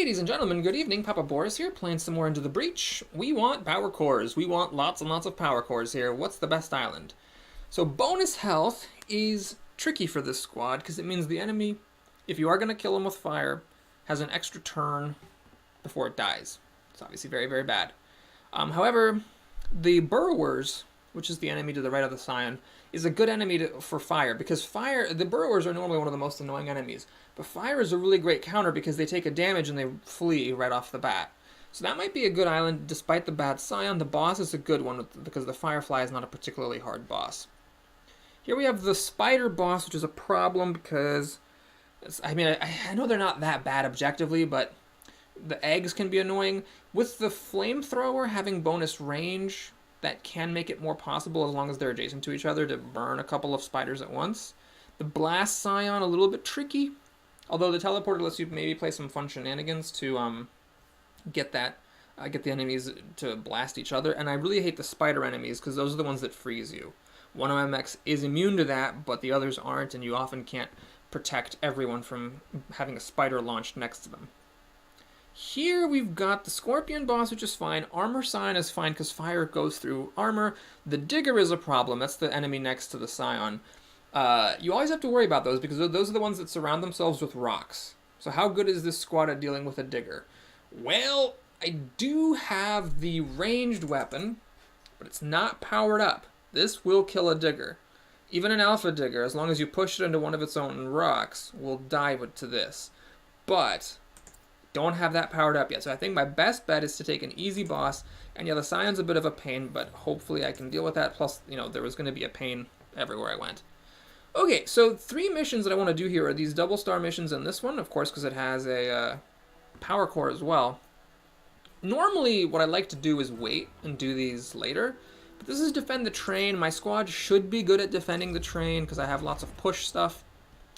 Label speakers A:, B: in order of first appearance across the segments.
A: Ladies and gentlemen, good evening. Papa Boris here, playing some more Into the Breach. We want power cores. We want lots and lots of power cores here. What's the best island? So bonus health is tricky for this squad, because it means the enemy, if you are going to kill him with fire, has an extra turn before it dies. It's obviously very, very bad. However, the Burrowers, which is the enemy to the right of the Scion, is a good enemy for fire, because the Burrowers are normally one of the most annoying enemies. But fire is a really great counter because they take a damage and they flee right off the bat. So that might be a good island despite the bad Scion. The boss is a good one because the Firefly is not a particularly hard boss. Here we have the Spider boss, which is a problem because, I know they're not that bad objectively, but the eggs can be annoying. With the Flamethrower having bonus range, that can make it more possible as long as they're adjacent to each other to burn a couple of spiders at once. The Blast Scion, a little bit tricky. Although the teleporter lets you maybe play some fun shenanigans to get the enemies to blast each other. And I really hate the spider enemies because those are the ones that freeze you. One of my mechs is immune to that, but the others aren't, and you often can't protect everyone from having a spider launched next to them. Here we've got the Scorpion boss, which is fine. Armor Scion is fine because fire goes through armor. The Digger is a problem. That's the enemy next to the Scion. You always have to worry about those because those are the ones that surround themselves with rocks. So how good is this squad at dealing with a Digger? Well, I do have the ranged weapon, but it's not powered up. This will kill a Digger. Even an Alpha Digger, as long as you push it into one of its own rocks, will die to this. But don't have that powered up yet. So I think my best bet is to take an easy boss. And yeah, the Scion's a bit of a pain, but hopefully I can deal with that. Plus, there was going to be a pain everywhere I went. Okay, so 3 missions that I want to do here are these double star missions and this one, of course, because it has a power core as well. Normally, what I like to do is wait and do these later. But this is defend the train. My squad should be good at defending the train because I have lots of push stuff.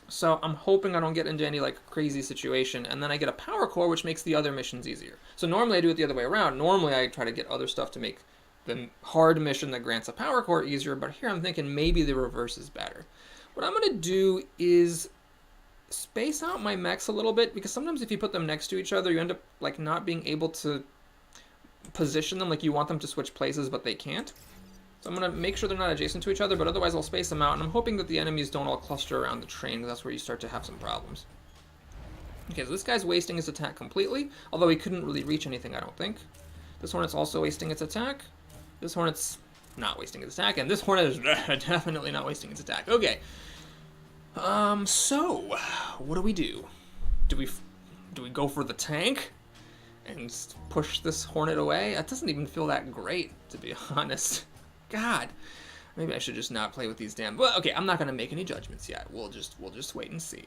A: So I'm hoping I don't get into any crazy situation. And then I get a power core, which makes the other missions easier. So normally I do it the other way around. Normally I try to get other stuff to make the hard mission that grants a power core easier. But here I'm thinking maybe the reverse is better. What I'm going to do is space out my mechs a little bit, because sometimes if you put them next to each other, you end up not being able to position them. You want them to switch places, but they can't. So I'm going to make sure they're not adjacent to each other, but otherwise I'll space them out, and I'm hoping that the enemies don't all cluster around the train, because that's where you start to have some problems. Okay, so this guy's wasting his attack completely, although he couldn't really reach anything, I don't think. This Hornet's also wasting its attack. This Hornet's not wasting its attack, and this Hornet is definitely not wasting its attack. Okay. So what do we do? Do we go for the tank and push this Hornet away? That doesn't even feel that great, to be honest. God, maybe I should just not play with these damn. Well, okay, I'm not gonna make any judgments yet. We'll just wait and see.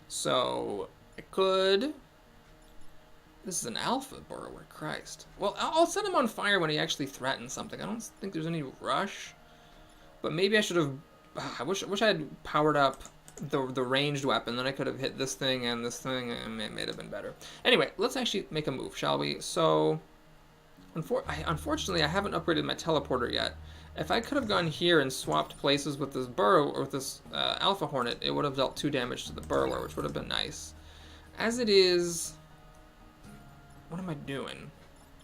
A: So I could. This is an Alpha Burrower, Christ. Well, I'll set him on fire when he actually threatens something. I don't think there's any rush, but maybe I should have. I wish I had powered up the ranged weapon. Then I could have hit this thing, and it may have been better. Anyway, let's actually make a move, shall we? So, unfortunately, I haven't upgraded my teleporter yet. If I could have gone here and swapped places with this Burrow or with this Alpha Hornet, it would have dealt 2 damage to the Burrower, which would have been nice. As it is, what am I doing?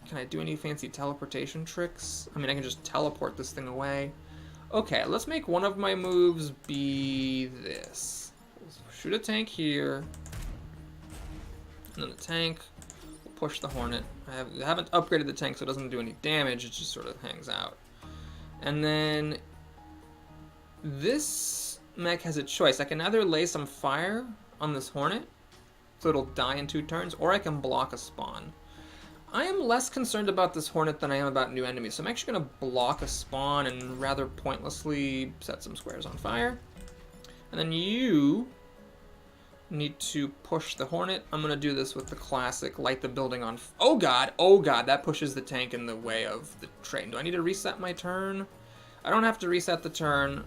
A: Can I do any fancy teleportation tricks? I mean, I can just teleport this thing away. Okay, let's make one of my moves be this. Shoot a tank here. And then the tank will push the Hornet. I haven't upgraded the tank so it doesn't do any damage, it just sort of hangs out. And then this mech has a choice. I can either lay some fire on this Hornet, so it'll die in 2 turns, or I can block a spawn. I am less concerned about this Hornet than I am about new enemies, so I'm actually going to block a spawn and rather pointlessly set some squares on fire. And then you need to push the Hornet. I'm going to do this with the classic light the building on. Oh god, that pushes the tank in the way of the train. Do I need to reset my turn? I don't have to reset the turn.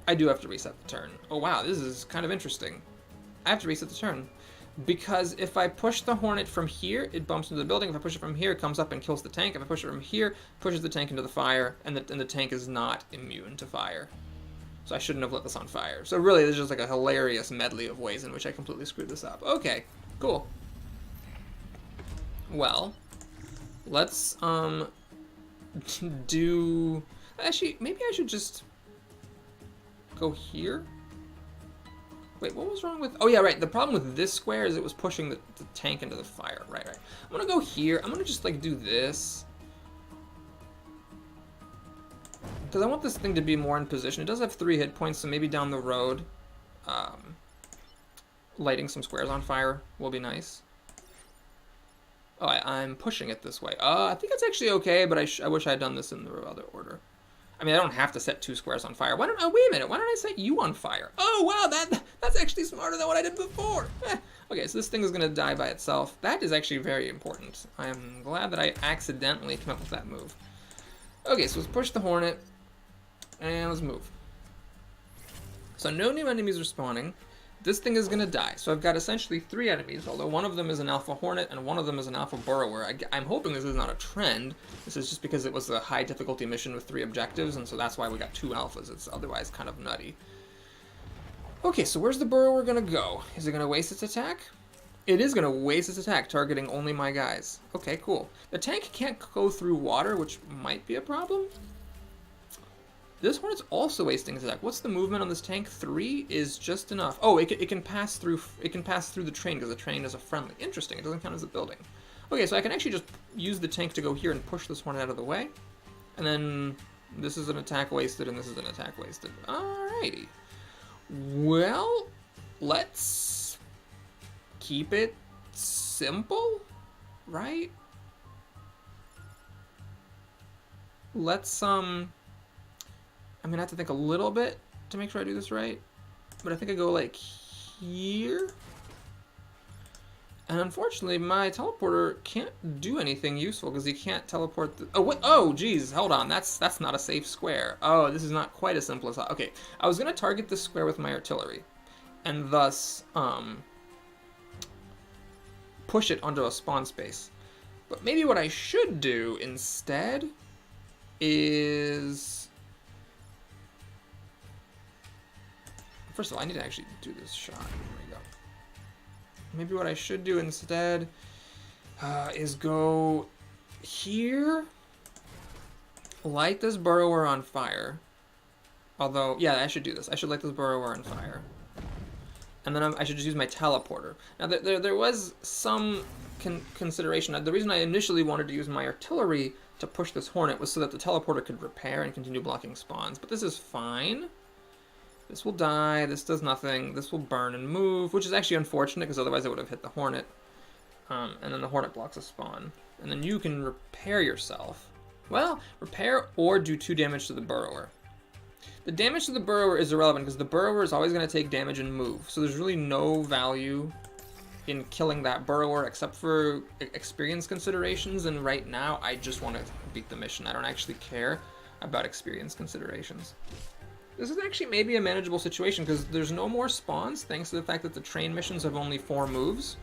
A: I do have to reset the turn. Oh wow, this is kind of interesting. I have to reset the turn. Because if I push the Hornet from here, it bumps into the building. If I push it from here, it comes up and kills the tank. If I push it from here, it pushes the tank into the fire, and the tank is not immune to fire. So I shouldn't have lit this on fire. So really, there's just a hilarious medley of ways in which I completely screwed this up. Okay, cool. Well, let's do... Actually, maybe I should just go here. Wait, what was wrong with... Oh, yeah, right. The problem with this square is it was pushing the tank into the fire. Right. I'm going to go here. I'm going to just, like, do this. Because I want this thing to be more in position. It does have 3 hit points, so maybe down the road, lighting some squares on fire will be nice. Oh, I'm pushing it this way. I think it's actually okay, but I wish I had done this in the other order. I mean, I don't have to set 2 squares on fire. Wait a minute. Why don't I set you on fire? Oh, wow, that's actually smarter than what I did before. Okay, so this thing is going to die by itself. That is actually very important. I'm glad that I accidentally came up with that move. Okay, so let's push the Hornet, and let's move. So no new enemies are spawning. This thing is going to die. So I've got essentially 3 enemies, although one of them is an Alpha Hornet and one of them is an Alpha Burrower. I'm hoping this is not a trend. This is just because it was a high difficulty mission with 3 objectives, and so that's why we got 2 Alphas. It's otherwise kind of nutty. Okay, so where's the Burrower going to go? Is it going to waste its attack? It is going to waste its attack, targeting only my guys. Okay, cool. The tank can't go through water, which might be a problem. This Hornet's also wasting its attack. What's the movement on this tank? 3 is just enough. Oh, it can pass through the train because the train is a friendly. Interesting. It doesn't count as a building. Okay, so I can actually just use the tank to go here and push this Hornet out of the way. And then this is an attack wasted and this is an attack wasted. Alrighty. Well, let's keep it simple, right? Let's I mean, I have to think a little bit to make sure I do this right, but I think I go like here. And unfortunately, my teleporter can't do anything useful because he can't teleport. Oh, wait. Oh, geez. Hold on. That's not a safe square. Oh, this is not quite as simple as that. Okay, I was gonna target this square with my artillery, and thus push it onto a spawn space. But maybe what I should do instead is... First of all, I need to actually do this shot. There we go. Maybe what I should do instead is go here, light this Burrower on fire. Although, yeah, I should do this. I should light this Burrower on fire. And then I should just use my teleporter. Now, there was some consideration. The reason I initially wanted to use my artillery to push this Hornet was so that the teleporter could repair and continue blocking spawns. But this is fine. This will die, this does nothing, this will burn and move, which is actually unfortunate because otherwise I would have hit the Hornet. And then the Hornet blocks a spawn. And then you can repair yourself. Well, repair or do 2 damage to the Burrower. The damage to the Burrower is irrelevant because the Burrower is always going to take damage and move. So there's really no value in killing that Burrower except for experience considerations. And right now, I just want to beat the mission. I don't actually care about experience considerations. This is actually maybe a manageable situation because there's no more spawns thanks to the fact that the train missions have only 4 moves.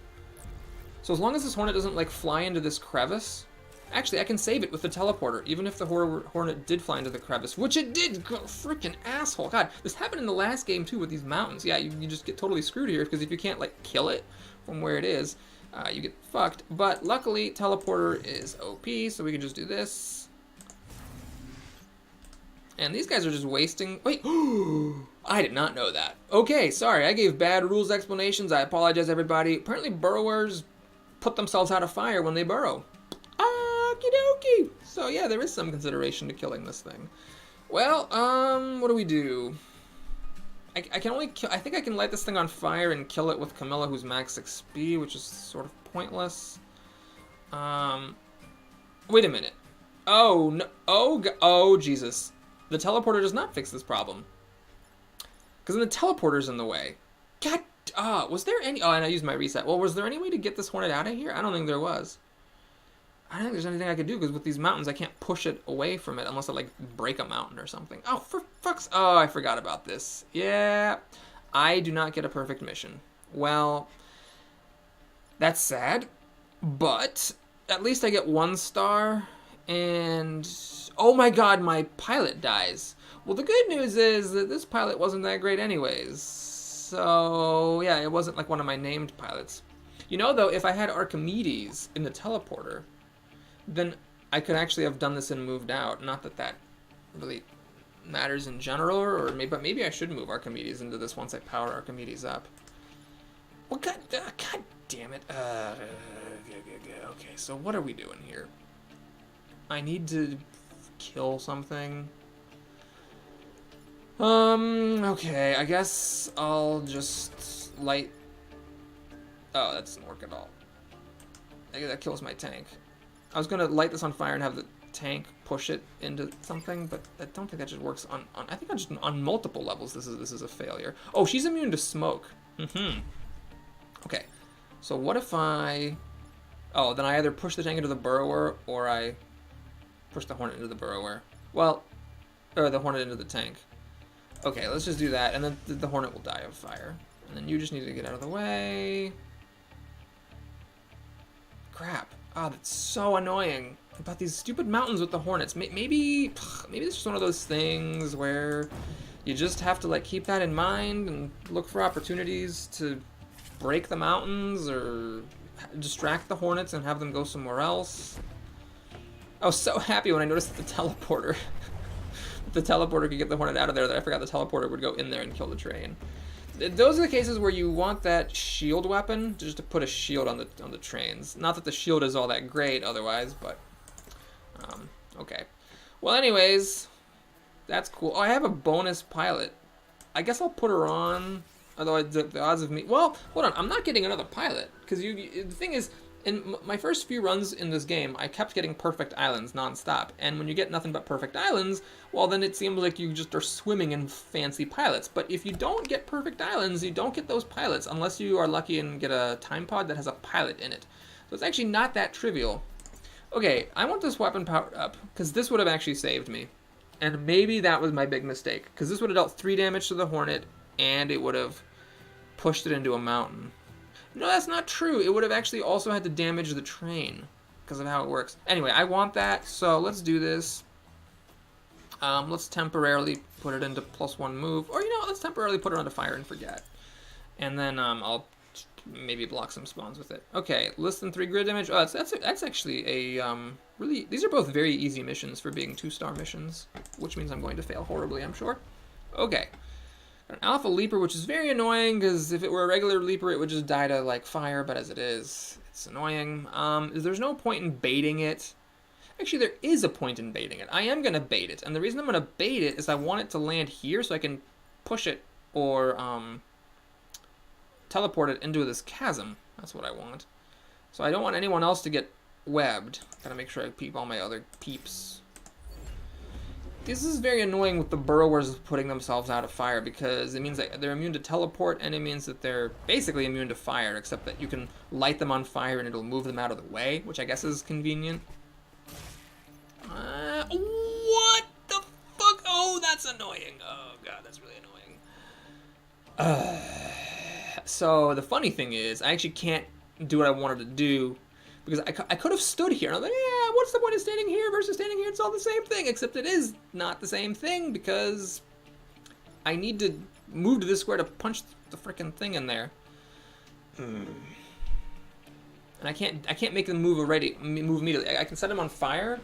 A: So as long as this Hornet doesn't like fly into this crevice, actually I can save it with the teleporter even if the Hornet did fly into the crevice, which it did. Freaking asshole. God, this happened in the last game too with these mountains. Yeah, you just get totally screwed here because if you can't like kill it from where it is, you get fucked. But luckily teleporter is OP, so we can just do this. And these guys are just wasting... Wait, I did not know that. Okay, sorry, I gave bad rules explanations. I apologize, everybody. Apparently, burrowers put themselves out of fire when they burrow. Okie dokie. So yeah, there is some consideration to killing this thing. Well, what do we do? I can only kill... I think I can light this thing on fire and kill it with Camilla, who's max XP, which is sort of pointless. Wait a minute. Oh, no. Oh, Jesus. The teleporter does not fix this problem. Because then the teleporter's in the way. God, was there any... Oh, and I used my reset. Well, was there any way to get this Hornet out of here? I don't think there was. I don't think there's anything I could do, because with these mountains, I can't push it away from it unless I, like, break a mountain or something. Oh, for fuck's... Oh, I forgot about this. Yeah. I do not get a perfect mission. Well, that's sad. But at least I get 1 star, and... Oh my god, my pilot dies. Well, the good news is that this pilot wasn't that great anyways. So, yeah, it wasn't like one of my named pilots. You know, though, if I had Archimedes in the teleporter, then I could actually have done this and moved out. Not that that really matters in general, or maybe, but maybe I should move Archimedes into this once I power Archimedes up. Well, God damn it. Okay, so what are we doing here? I need to kill something. Okay, I guess I'll just light... Oh, that doesn't work at all. That kills my tank. I was gonna light this on fire and have the tank push it into something, but I don't think that just works on I think just on multiple levels this is a failure. Oh, she's immune to smoke. Okay, so what if I... Oh, then I either push the tank into the burrower, or I push the hornet into the burrower. Well, or the hornet into the tank. Okay, let's just do that, and then the hornet will die of fire. And then you just need to get out of the way. Crap. Ah, that's so annoying about these stupid mountains with the hornets. Maybe this is one of those things where you just have to like keep that in mind and look for opportunities to break the mountains or distract the hornets and have them go somewhere else. I was so happy when I noticed that the teleporter could get the hornet out of there that I forgot the teleporter would go in there and kill the train. Those are the cases where you want that shield weapon just to put a shield on the trains. Not that the shield is all that great otherwise, but okay. Well, anyways, that's cool. Oh, I have a bonus pilot. I guess I'll put her on. Although the odds of me... Well, hold on. I'm not getting another pilot because the thing is, in my first few runs in this game, I kept getting perfect islands nonstop. And when you get nothing but perfect islands, well, then it seems like you just are swimming in fancy pilots. But if you don't get perfect islands, you don't get those pilots unless you are lucky and get a time pod that has a pilot in it. So it's actually not that trivial. Okay, I want this weapon powered up because this would have actually saved me. And maybe that was my big mistake because this would have dealt 3 damage to the hornet and it would have pushed it into a mountain. No, that's not true. It would have actually also had to damage the train because of how it works. Anyway, I want that, so let's do this. Let's temporarily put it into +1 move. Or, you know, let's temporarily put it onto fire and forget. And then I'll maybe block some spawns with it. Okay, less than 3 grid damage. Oh, that's actually a really... These are both very easy missions for being 2-star missions, which means I'm going to fail horribly, I'm sure. Okay. An alpha leaper, which is very annoying, because if it were a regular leaper, it would just die to, like, fire, but as it is, it's annoying. There's no point in baiting it. Actually, there is a point in baiting it. I am going to bait it, and the reason I'm going to bait it is I want it to land here so I can push it or teleport it into this chasm. That's what I want. So I don't want anyone else to get webbed. Gotta make sure I peep all my other peeps. This is very annoying with the burrowers putting themselves out of fire because it means that they're immune to teleport and it means that they're basically immune to fire, except that you can light them on fire and it'll move them out of the way, which I guess is convenient. What the fuck? Oh, that's annoying. Oh, God, that's really annoying. So the funny thing is, I actually can't do what I wanted to do because I could have stood here and I'm like, yeah, what's the point of standing here versus standing here? It's all the same thing, except it is not the same thing because I need to move to this square to punch the frickin' thing in there. And I can't make them move immediately. I can set him on fire,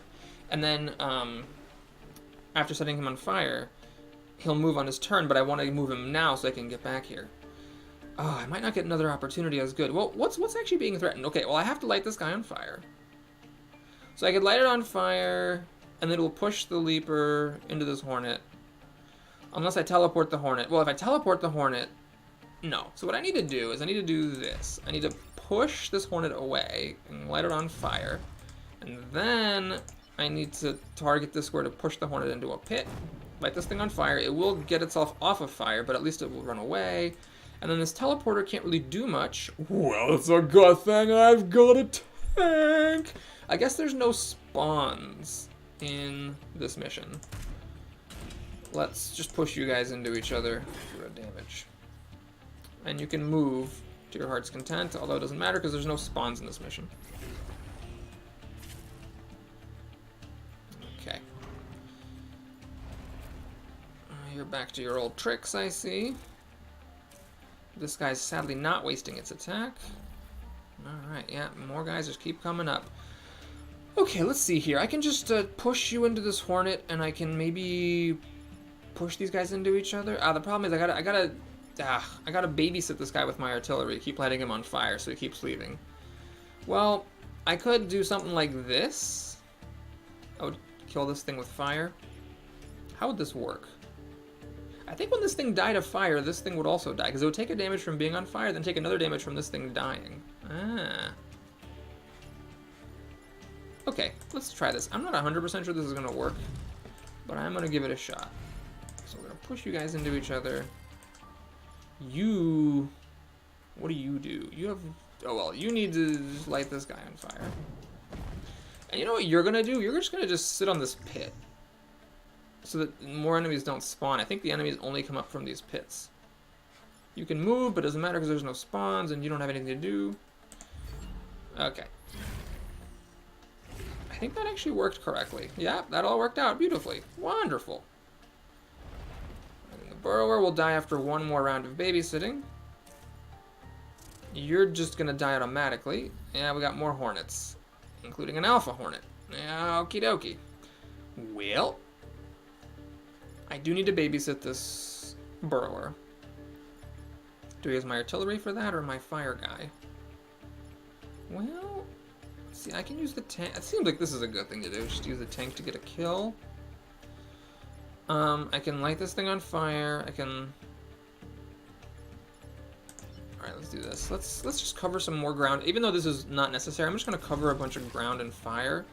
A: and then after setting him on fire, he'll move on his turn, but I want to move him now so I can get back here. Oh, I might not get another opportunity as good. Well, what's actually being threatened? Okay, well, I have to light this guy on fire. So I could light it on fire, and then it will push the leaper into this hornet. Unless I teleport the hornet. Well, if I teleport the hornet, no. So what I need to do is I need to do this. I need to push this hornet away and light it on fire. And then I need to target this square to push the hornet into a pit. Light this thing on fire. It will get itself off of fire, but at least it will run away. And then this teleporter can't really do much. Well, it's a good thing I've got a tank. I guess there's no spawns in this mission. Let's just push you guys into each other for damage. And you can move to your heart's content, although it doesn't matter because there's no spawns in this mission. Okay. You're back to your old tricks, I see. This guy's sadly not wasting its attack. Yeah, more guys just keep coming up. Okay, let's see here. I can just push you into this hornet, and I can maybe push these guys into each other. The problem is I gotta babysit this guy with my artillery. Keep lighting him on fire so he keeps leaving. Well, I could do something like this. I would kill this thing with fire. How would this work? I think when this thing died of fire, this thing would also die, because it would take a damage from being on fire, then take another damage from this thing dying. Okay, let's try this. I'm not 100% sure this is going to work, but I'm going to give it a shot. So we're going to push you guys into each other. You... What do you do? You have... Oh, well, you need to light this guy on fire. And you know what you're going to do? You're just going to sit on this pit, so that more enemies don't spawn. I think the enemies only come up from these pits. You can move, but it doesn't matter because there's no spawns and you don't have anything to do. Okay. I think that actually worked correctly. Yeah, that all worked out beautifully. Wonderful. And the burrower will die after one more round of babysitting. You're just going to die automatically. Yeah, we got more hornets, including an alpha hornet. Yeah, okie dokie. Well, I do need to babysit this burrower. Do I use my artillery for that or my fire guy? Well, see, I can use the tank. It seems like this is a good thing to do. Just use the tank to get a kill. I can light this thing on fire. I can... Alright, let's do this. Let's just cover some more ground. Even though this is not necessary, I'm just going to cover a bunch of ground and fire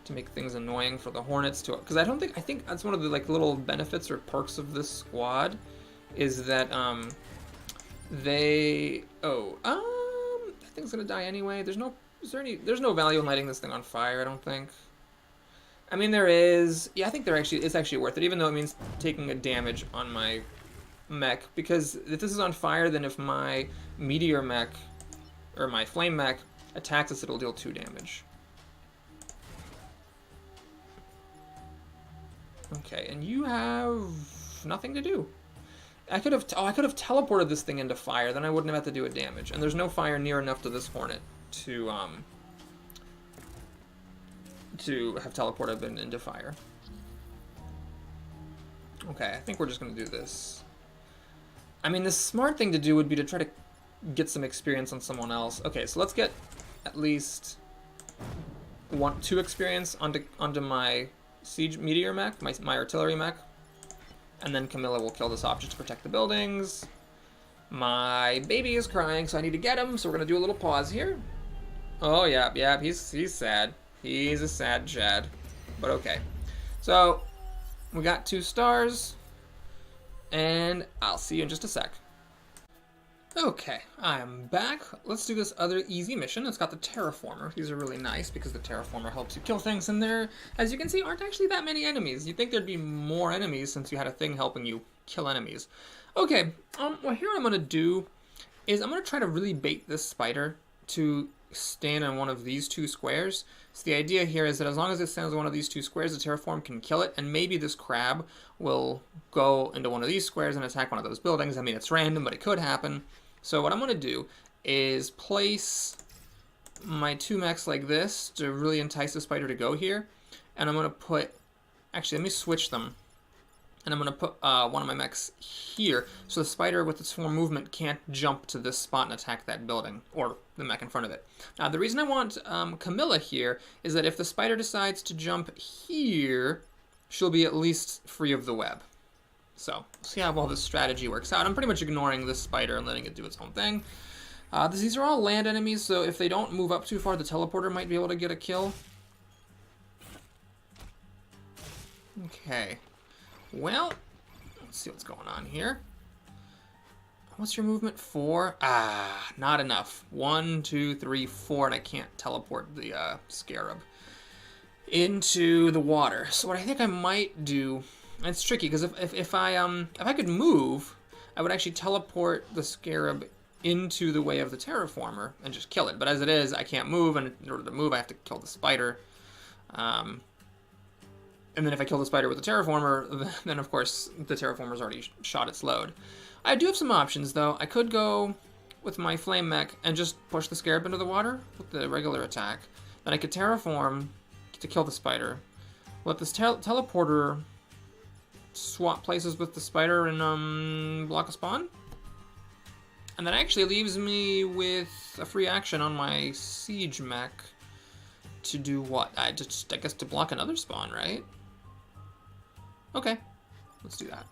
A: to make things annoying for the hornets to... Because I think that's one of the like little benefits or perks of this squad, is that that thing's gonna die anyway. There's no value in lighting this thing on fire, I don't think. I mean, there is. Yeah, I think it's actually worth it, even though it means taking a damage on my mech, because if this is on fire, then if my meteor mech or my flame mech attacks us, it'll deal 2 damage. Okay, and you have nothing to do. I could have teleported this thing into fire, then I wouldn't have had to do a damage. And there's no fire near enough to this hornet to have teleported it into fire. Okay, I think we're just gonna do this. I mean, the smart thing to do would be to try to get some experience on someone else. Okay, so let's get at least 2 experience onto my siege meteor mech, my artillery mech, and then Camilla will kill this off just to protect the buildings. My baby is crying, so I need to get him. So we're gonna do a little pause here. Oh yeah, he's sad. He's a sad Chad, but okay. So we got 2 stars, and I'll see you in just a sec. Okay, I'm back. Let's do this other easy mission. It's got the terraformer. These are really nice because the terraformer helps you kill things, and there, as you can see, aren't actually that many enemies. You'd think there'd be more enemies since you had a thing helping you kill enemies. Okay, what here I'm gonna do is I'm gonna try to really bait this spider to stand on one of these 2 squares. So the idea here is that as long as it stands on one of these 2 squares, the terraform can kill it, and maybe this crab will go into one of these squares and attack one of those buildings. I mean, it's random, but it could happen. So what I'm going to do is place my 2 mechs like this to really entice the spider to go here. And I'm going to put... Actually, let me switch them. And I'm going to put one of my mechs here, so the spider with its 4 movement can't jump to this spot and attack that building, or the mech in front of it. Now, the reason I want Camilla here is that if the spider decides to jump here, she'll be at least free of the web. So, see how well this strategy works out. I'm pretty much ignoring this spider and letting it do its own thing. These are all land enemies, so if they don't move up too far, the teleporter might be able to get a kill. Okay. Well, let's see what's going on here. What's your movement? 4? Not enough. 1, 2, 3, 4, and I can't teleport the scarab into the water. So what I think I might do... It's tricky, because if I could move, I would actually teleport the scarab into the way of the terraformer and just kill it. But as it is, I can't move, and in order to move, I have to kill the spider. And then if I kill the spider with the terraformer, then of course the terraformer's already shot its load. I do have some options, though. I could go with my flame mech and just push the scarab into the water with the regular attack. Then I could terraform to kill the spider. Let this teleporter swap places with the spider and block a spawn. And that actually leaves me with a free action on my siege mech to do what? I guess to block another spawn, right? Okay, let's do that.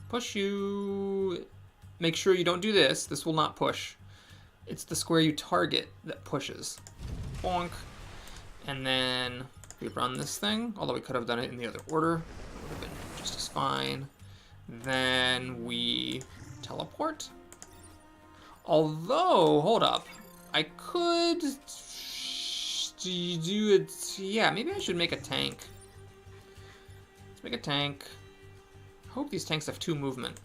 A: Push you. Make sure you don't do this. This will not push. It's the square you target that pushes. Bonk. And then we run this thing, although we could have done it in the other order. It would have been just as fine. Then we teleport. Although, hold up. I could do it. Yeah, maybe I should make a tank. Let's make a tank. I hope these tanks have 2 movement.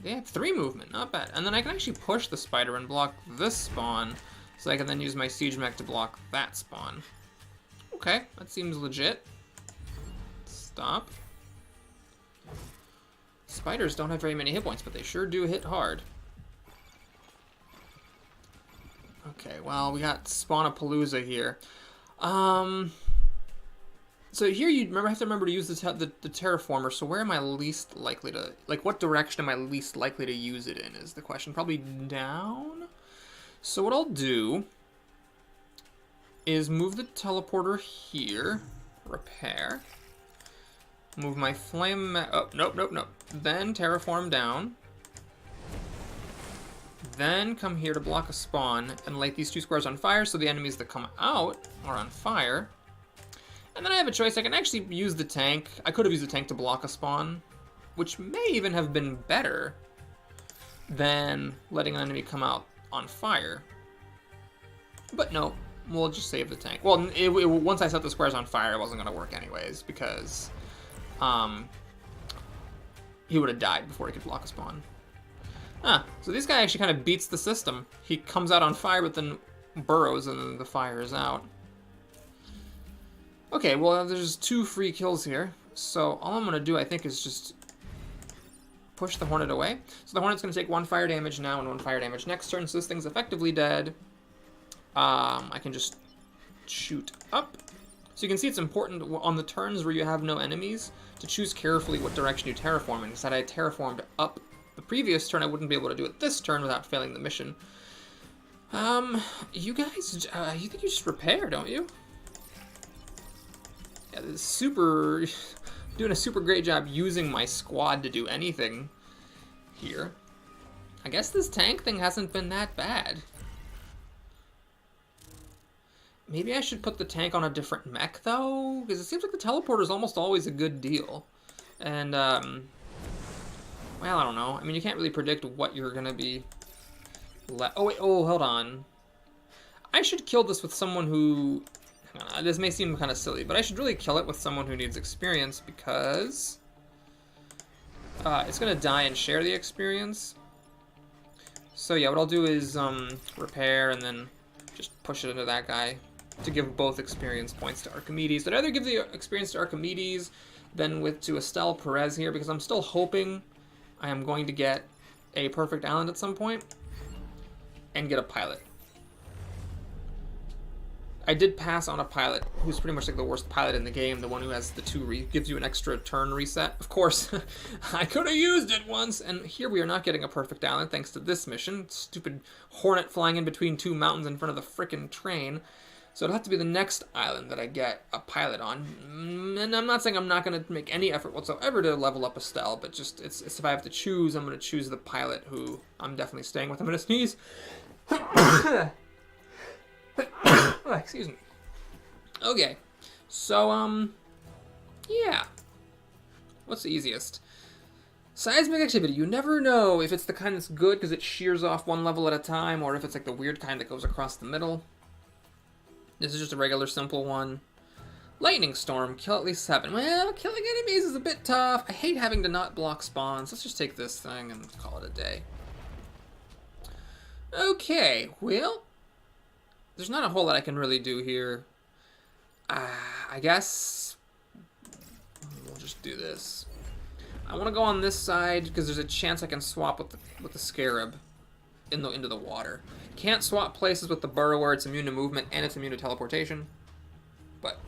A: They have 3 movement, not bad. And then I can actually push the spider and block this spawn, so I can then use my siege mech to block that spawn. Okay, that seems legit. Stop. Spiders don't have very many hit points, but they sure do hit hard. Okay, well, we got Spawnapalooza here. So here you have to remember to use the terraformer. So where am I least likely to, like, what direction am I least likely to use it in is the question. Probably down? So what I'll do is move the teleporter here, repair, move my flame, oh, nope. Then terraform down. Then come here to block a spawn and light these 2 squares on fire so the enemies that come out are on fire. And then I have a choice. I can actually use the tank. I could have used the tank to block a spawn, which may even have been better than letting an enemy come out on fire. But no, we'll just save the tank. Well, once I set the squares on fire, it wasn't going to work anyways, because he would have died before he could block a spawn. So this guy actually kind of beats the system. He comes out on fire, but then burrows and then the fire is out. Okay, well, there's 2 free kills here. So all I'm going to do, I think, is just push the Hornet away. So the Hornet's going to take 1 fire damage now and 1 fire damage next turn, so this thing's effectively dead. I can just shoot up. So you can see it's important on the turns where you have no enemies to choose carefully what direction you terraform in. Because had I terraformed up the previous turn, I wouldn't be able to do it this turn without failing the mission. You guys, you think you just repair, don't you? Yeah, this is doing a super great job using my squad to do anything here. I guess this tank thing hasn't been that bad. Maybe I should put the tank on a different mech, though? Because it seems like the teleporter is almost always a good deal. And, well, I don't know. I mean, you can't really predict what you're going to be... Oh, wait, hold on. I should kill this with someone who... Hang on, this may seem kind of silly, but I should really kill it with someone who needs experience, because... it's going to die and share the experience. So, yeah, what I'll do is, repair and then just push it into that guy to give both experience points to Archimedes. I'd either give the experience to Archimedes than to Estelle Perez here, because I'm still hoping I am going to get a perfect island at some point and get a pilot. I did pass on a pilot who's pretty much like the worst pilot in the game, the one who has the gives you an extra turn reset. Of course, I could have used it once, and here we are not getting a perfect island thanks to this mission. Stupid Hornet flying in between 2 mountains in front of the frickin' train. So it'll have to be the next island that I get a pilot on. And I'm not saying I'm not going to make any effort whatsoever to level up Estelle, but just it's if I have to choose, I'm going to choose the pilot who I'm definitely staying with. I'm going to sneeze. Excuse me. Okay. So, yeah. What's the easiest? Seismic activity. You never know if it's the kind that's good because it shears off 1 level at a time, or if it's like the weird kind that goes across the middle. This is just a regular simple one. Lightning Storm. Kill at least 7. Well, killing enemies is a bit tough. I hate having to not block spawns. Let's just take this thing and call it a day. Okay, well, there's not a whole lot I can really do here. I guess we'll just do this. I want to go on this side because there's a chance I can swap with the Scarab into the water. Can't swap places with the Burrower. It's immune to movement and it's immune to teleportation. But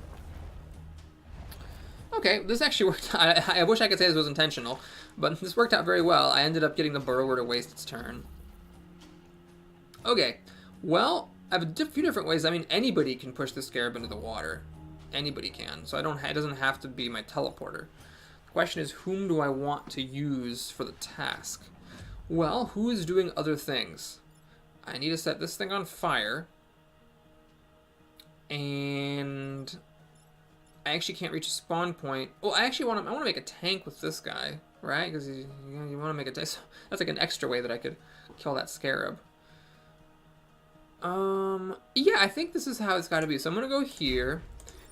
A: okay, this actually worked out. I wish I could say this was intentional, but this worked out very well. I ended up getting the Burrower to waste its turn. Okay, well, I have a few different ways. I mean, anybody can push the Scarab into the water. Anybody can. So it doesn't have to be my teleporter. The question is, whom do I want to use for the task? Well, who is doing other things? I need to set this thing on fire. And I actually can't reach a spawn point. Well, I want to make a tank with this guy, right? Because you want to make a tank. So that's like an extra way that I could kill that Scarab. Yeah, I think this is how it's got to be. So I'm going to go here.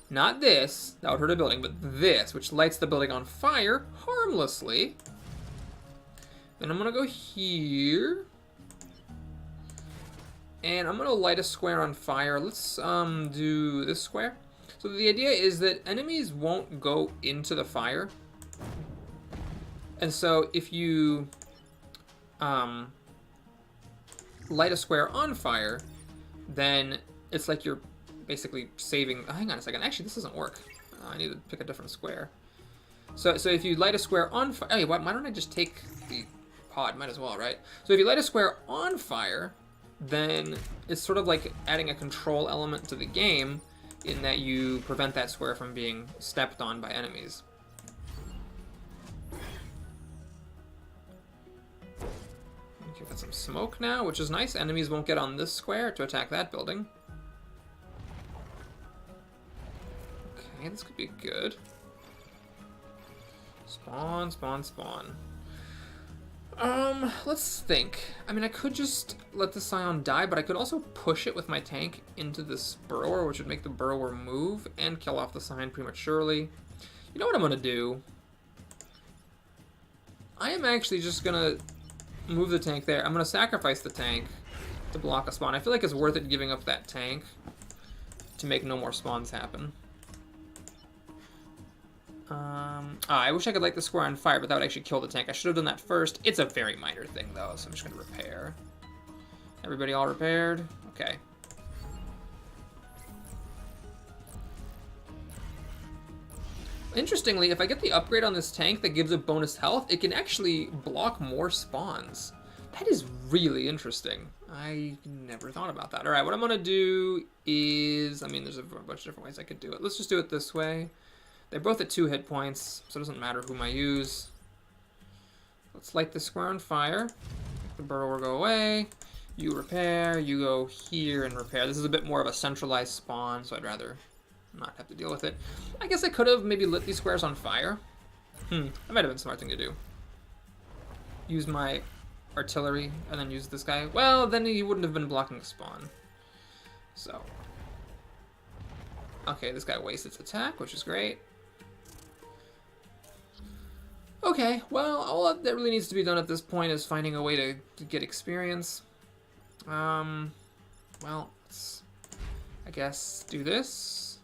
A: Not this, that would hurt a building, but this, which lights the building on fire harmlessly. Then I'm going to go here. And I'm going to light a square on fire. Let's do this square. So the idea is that enemies won't go into the fire. And so if you light a square on fire, then it's like you're basically saving... Oh, hang on a second. Actually, this doesn't work. I need to pick a different square. So if you light a square on fire... Hey, why don't I just take the pod? Might as well, right? So if you light a square on fire, then it's sort of like adding a control element to the game in that you prevent that square from being stepped on by enemies. Give it some smoke now, which is nice. Enemies won't get on this square to attack that building. Okay, this could be good. Spawn, spawn, spawn. Let's think. I mean, I could just let the Scion die, but I could also push it with my tank into this Burrower, which would make the Burrower move and kill off the Scion prematurely. You know what I'm gonna do? I am actually just gonna move the tank there. I'm gonna sacrifice the tank to block a spawn. I feel like it's worth it giving up that tank to make no more spawns happen. I wish I could light the square on fire, but that would actually kill the tank. I should have done that first. It's a very minor thing, though, so I'm just going to repair. Everybody all repaired? Okay. Interestingly, if I get the upgrade on this tank that gives it bonus health, it can actually block more spawns. That is really interesting. I never thought about that. All right, what I'm going to do is... I mean, there's a bunch of different ways I could do it. Let's just do it this way. They're both at 2 hit points, so it doesn't matter whom I use. Let's light the square on fire. The Burrower go away. You repair. You go here and repair. This is a bit more of a centralized spawn, so I'd rather not have to deal with it. I guess I could have maybe lit these squares on fire. That might have been a smart thing to do. Use my artillery and then use this guy. Well, then he wouldn't have been blocking the spawn. So. Okay, this guy wastes its attack, which is great. Okay, well, all that really needs to be done at this point is finding a way to get experience. Well, let's, I guess, do this.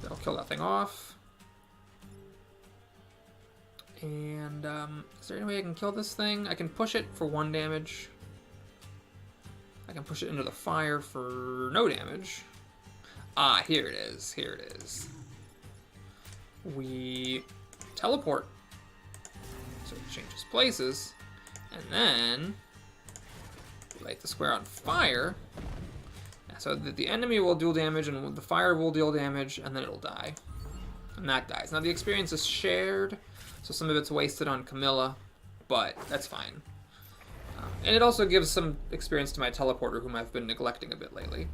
A: That'll kill that thing off. And, is there any way I can kill this thing? I can push it for 1 damage. I can push it into the fire for no damage. Ah, here it is. Here it is. We teleport. So it changes places. And then we light the square on fire. So that the enemy will deal damage and the fire will deal damage and then it'll die. And that dies. Now the experience is shared, so some of it's wasted on Camilla, but that's fine. And it also gives some experience to my teleporter, whom I've been neglecting a bit lately.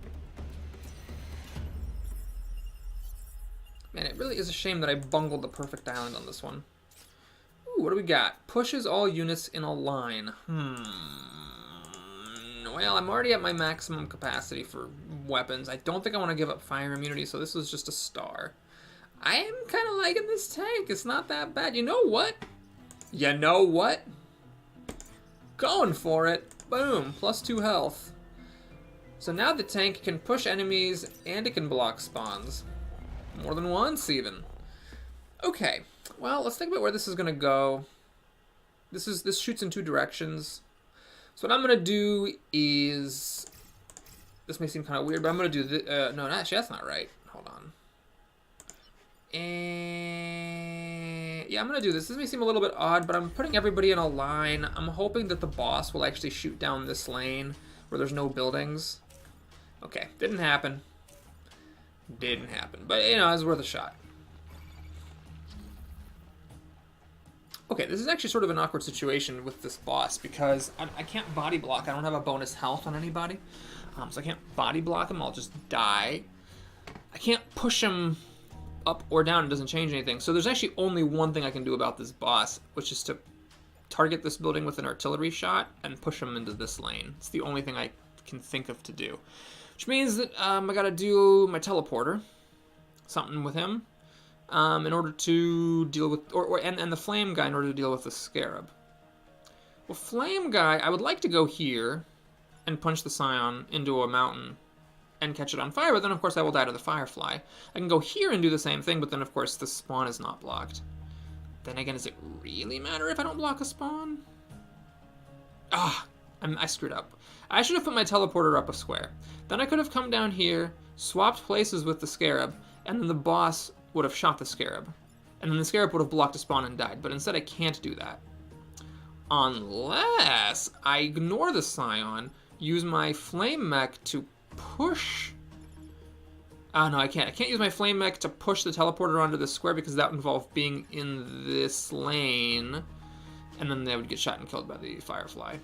A: Man, it really is a shame that I bungled the perfect island on this one. Ooh, what do we got? Pushes all units in a line. Well, I'm already at my maximum capacity for weapons. I don't think I want to give up fire immunity, so this was just a star. I am kind of liking this tank. It's not that bad. You know what? You know what? Going for it. Boom. +2 health. So now the tank can push enemies and it can block spawns. More than once, even. Okay. Well, let's think about where this is going to go. This shoots in two directions. So what I'm gonna do is, this may seem kind of weird, but I'm gonna do the no, actually that's not right. Hold on. And yeah, I'm gonna do this. This may seem a little bit odd, but I'm putting everybody in a line. I'm hoping that the boss will actually shoot down this lane where there's no buildings. Okay, didn't happen. Didn't happen, but you know, it's worth a shot. Okay, this is actually sort of an awkward situation with this boss because I can't body block. I don't have a bonus health on anybody, so I can't body block him. I'll just die. I can't push him up or down. It doesn't change anything. So there's actually only one thing I can do about this boss, which is to target this building with an artillery shot and push him into this lane. It's the only thing I can think of to do. Which means that I gotta do my teleporter, something with him, in order to deal with, and the flame guy in order to deal with the scarab. Well, flame guy, I would like to go here and punch the scion into a mountain and catch it on fire, but then of course I will die to the firefly. I can go here and do the same thing, but then of course the spawn is not blocked. Then again, does it really matter if I don't block a spawn? Ah, I screwed up. I should have put my teleporter up a square. Then I could have come down here, swapped places with the scarab, and then the boss would have shot the scarab. And then the scarab would have blocked a spawn and died, but instead I can't do that. Unless I ignore the scion, use my flame mech to push... Oh no, I can't. I can't use my flame mech to push the teleporter onto the square because that would involve being in this lane. And then they would get shot and killed by the firefly.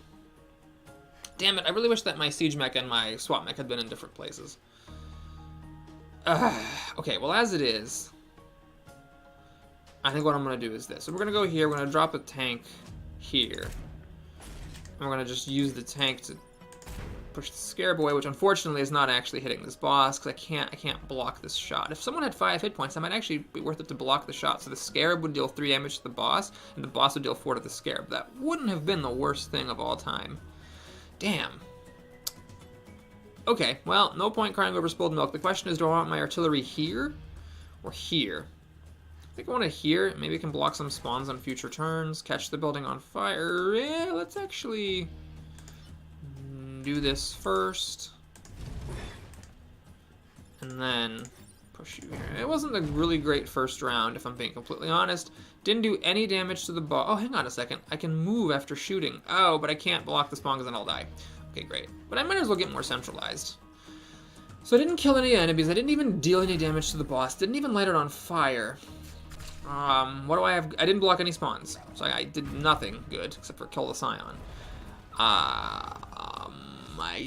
A: Damn it, I really wish that my siege mech and my swap mech had been in different places. Okay, well as it is, I think what I'm going to do is this. So we're going to go here, we're going to drop a tank here. And we're going to just use the tank to push the scarab away, which unfortunately is not actually hitting this boss, because I can't block this shot. If someone had 5 hit points, that might actually be worth it to block the shot. So the scarab would deal 3 damage to the boss, and the boss would deal 4 to the scarab. That wouldn't have been the worst thing of all time. Damn. Okay, well, no point crying over spilled milk. The question is, do I want my artillery here or here? I think I want it here. Maybe it can block some spawns on future turns, catch the building on fire. Yeah, let's actually do this first. And then push you here. It wasn't a really great first round, if I'm being completely honest. Didn't do any damage to the boss. Oh, hang on a second. I can move after shooting. Oh, but I can't block the spawn because then I'll die. Okay, great. But I might as well get more centralized. So I didn't kill any enemies. I didn't even deal any damage to the boss. Didn't even light it on fire. What do I have? I didn't block any spawns. So I did nothing good except for kill the scion. I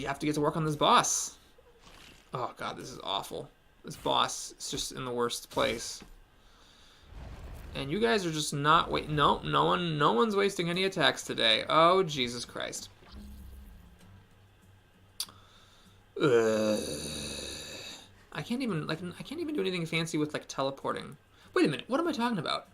A: have to get to work on this boss. Oh god, this is awful. This boss is just in the worst place. And you guys are just not no one's wasting any attacks today. Oh Jesus Christ. I can't even do anything fancy with like teleporting. Wait a minute, what am I talking about?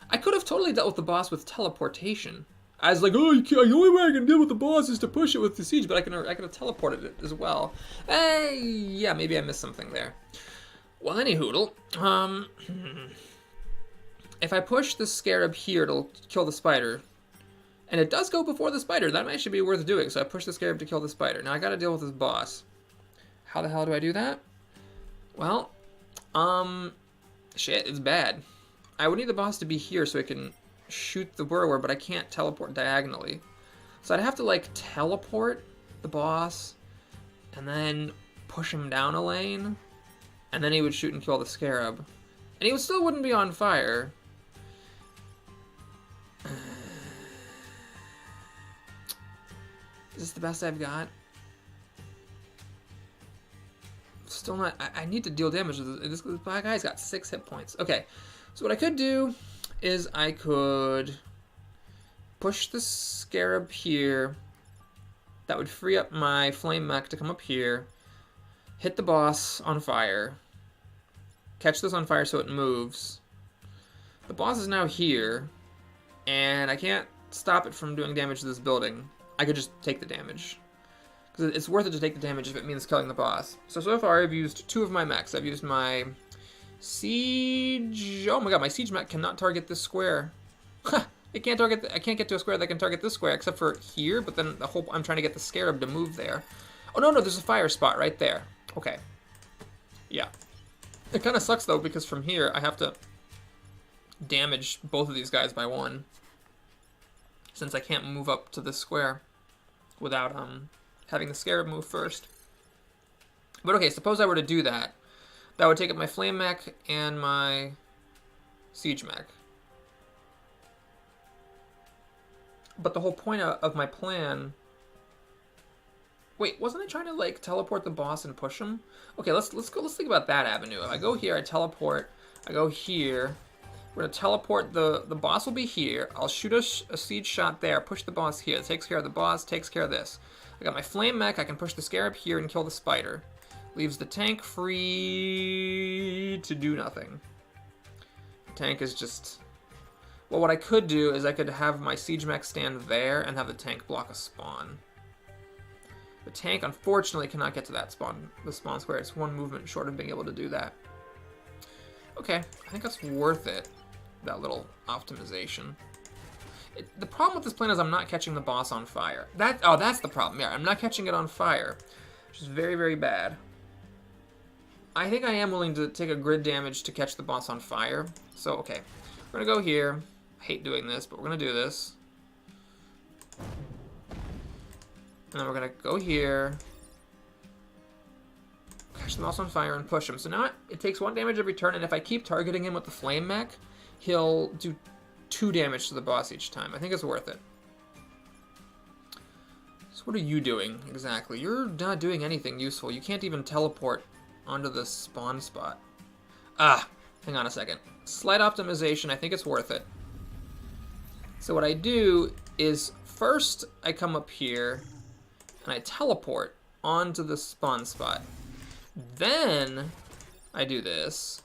A: I could have totally dealt with the boss with teleportation. I was like, oh, the only way I can deal with the boss is to push it with the siege, but I could have teleported it as well. Yeah, maybe I missed something there. Well, anyhoodle, if I push the scarab here, it'll kill the spider. And it does go before the spider. That might actually be worth doing. So I push the scarab to kill the spider. Now I gotta deal with this boss. How the hell do I do that? Well, shit, it's bad. I would need the boss to be here so I can shoot the burrower, but I can't teleport diagonally. So I'd have to like teleport the boss and then push him down a lane, and then he would shoot and kill the scarab. And he still wouldn't be on fire. Is this the best I've got? Still not. I need to deal damage. This guy's got 6 hit points. Okay, so what I could do is I could push the scarab here. That would free up my flame mech to come up here, hit the boss on fire, catch this on fire so it moves. The boss is now here, and I can't stop it from doing damage to this building. I could just take the damage. Because it's worth it to take the damage if it means killing the boss. So far I've used 2 of my mechs. I've used my siege... Oh my god, my siege mech cannot target this square. It can't target. I can't get to a square that can target this square except for here. But then the whole I'm trying to get the scarab to move there. Oh no, there's a fire spot right there. Okay. Yeah. It kind of sucks though because from here I have to damage both of these guys by 1, since I can't move up to this square without having the scarab move first. But okay, suppose I were to do that. That would take up my flame mech and my siege mech. But the whole point of my plan... Wait, wasn't I trying to like teleport the boss and push him? Okay, let's think about that avenue. If I go here, I teleport. I go here. We're gonna teleport. The boss will be here. I'll shoot a siege shot there. Push the boss here. It takes care of the boss. Takes care of this. I got my flame mech. I can push the scarab here and kill the spider. Leaves the tank free to do nothing. The tank is just... Well, what I could do is I could have my siege mech stand there and have the tank block a spawn. The tank, unfortunately, cannot get to that spawn, the spawn square. It's 1 movement short of being able to do that. Okay, I think that's worth it, that little optimization. The problem with this plan is I'm not catching the boss on fire. That's the problem. Yeah, I'm not catching it on fire, which is very, very bad. I think I am willing to take a grid damage to catch the boss on fire. So, okay, we're gonna go here. I hate doing this, but we're gonna do this. And then we're gonna go here, catch the boss on fire, and push him. So now it takes 1 damage every turn, and if I keep targeting him with the flame mech, he'll do 2 damage to the boss each time. I think it's worth it. So what are you doing exactly? You're not doing anything useful. You can't even teleport onto the spawn spot. Hang on a second. Slight optimization, I think it's worth it. So what I do is first I come up here and I teleport onto the spawn spot. Then I do this.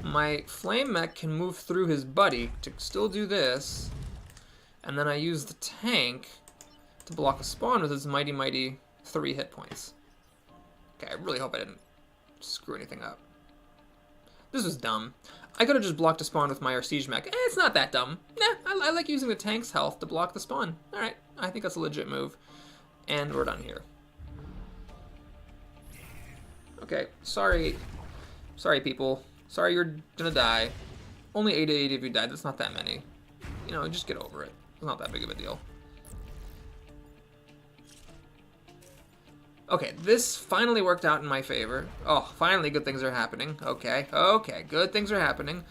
A: My flame mech can move through his buddy to still do this. And then I use the tank to block a spawn with his mighty 3 hit points. Okay, I really hope I didn't screw anything up. This was dumb. I could have just blocked a spawn with my siege mech. It's not that dumb. Nah, I like using the tank's health to block the spawn. Alright, I think that's a legit move. And we're done here. Okay, sorry. Sorry, people. Sorry you're gonna die. Only 8 of you died. That's not that many. You know, just get over it. It's not that big of a deal. Okay, this finally worked out in my favor. Oh, finally good things are happening. Okay, good things are happening.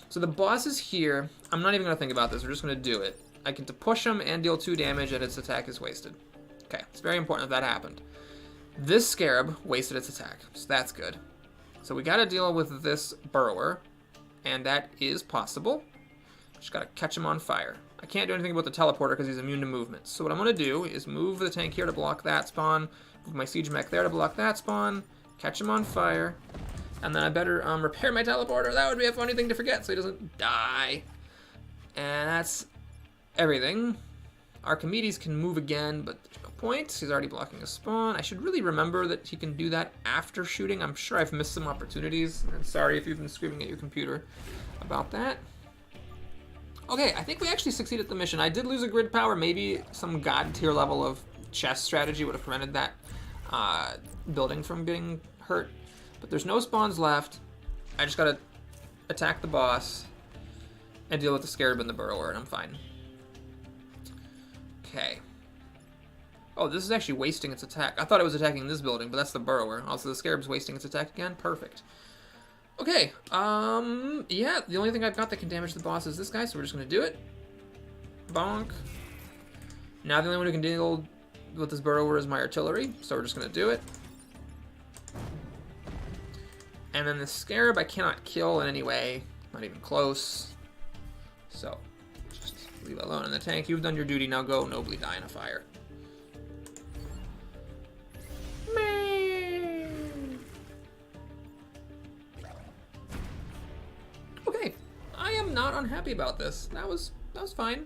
A: So the boss is here. I'm not even going to think about this. We're just going to do it. I can push him and deal 2 damage, and its attack is wasted. Okay, it's very important that happened. This scarab wasted its attack, so that's good. So we got to deal with this burrower, and that is possible. Just got to catch him on fire. I can't do anything about the teleporter because he's immune to movement. So what I'm going to do is move the tank here to block that spawn, move my siege mech there to block that spawn, catch him on fire, and then I better repair my teleporter. That would be a funny thing to forget so he doesn't die. And that's everything. Archimedes can move again, but there's no point. He's already blocking a spawn. I should really remember that he can do that after shooting. I'm sure I've missed some opportunities. And sorry if you've been screaming at your computer about that. Okay, I think we actually succeeded the mission. I did lose a grid power. Maybe some god tier level of chess strategy would have prevented that building from getting hurt. But there's no spawns left. I just gotta attack the boss and deal with the scarab and the burrower, and I'm fine. Okay. Oh, this is actually wasting its attack. I thought it was attacking this building, but that's the burrower. Also, the scarab's wasting its attack again. Perfect. Okay, yeah, the only thing I've got that can damage the boss is this guy, so we're just gonna do it. Bonk. Now the only one who can deal with this burrower is my artillery, so we're just gonna do it. And then the scarab I cannot kill in any way, not even close. So, just leave it alone in the tank. You've done your duty, now go nobly die in a fire. Okay, I am not unhappy about this. That was fine.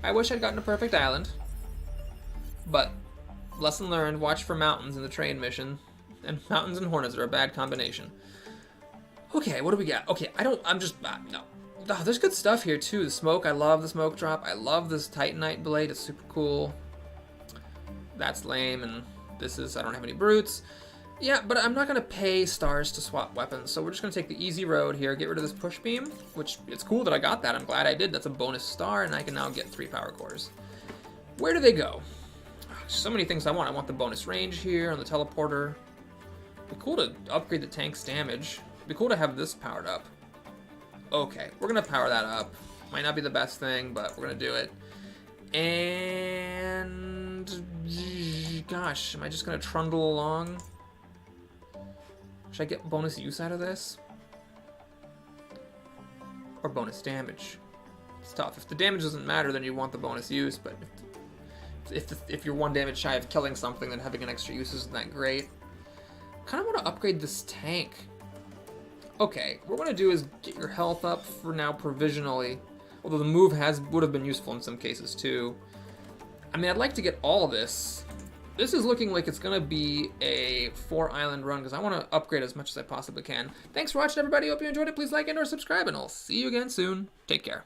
A: I wish I'd gotten a perfect island, but lesson learned, watch for mountains in the train mission, and mountains and hornets are a bad combination. Okay, what do we got? Okay, no. Oh, there's good stuff here too. The smoke, I love the smoke drop. I love this Titanite blade. It's super cool. That's lame, and this is, I don't have any brutes. Yeah, but I'm not going to pay stars to swap weapons, so we're just going to take the easy road here, get rid of this push beam, which it's cool that I got that. I'm glad I did. That's a bonus star, and I can now get 3 power cores. Where do they go? So many things I want. I want the bonus range here on the teleporter. It'd be cool to upgrade the tank's damage. It'd be cool to have this powered up. Okay, we're going to power that up. Might not be the best thing, but we're going to do it. And... gosh, am I just going to trundle along? Should I get bonus use out of this? Or bonus damage? It's tough. If the damage doesn't matter, then you want the bonus use, but if you're 1 damage shy of killing something, then having an extra use isn't that great. Kind of want to upgrade this tank. Okay, what we're going to do is get your health up for now provisionally. Although the move would have been useful in some cases too. I mean, I'd like to get all of this. This is looking like it's going to be a 4-island run because I want to upgrade as much as I possibly can. Thanks for watching, everybody. Hope you enjoyed it. Please like and or subscribe, and I'll see you again soon. Take care.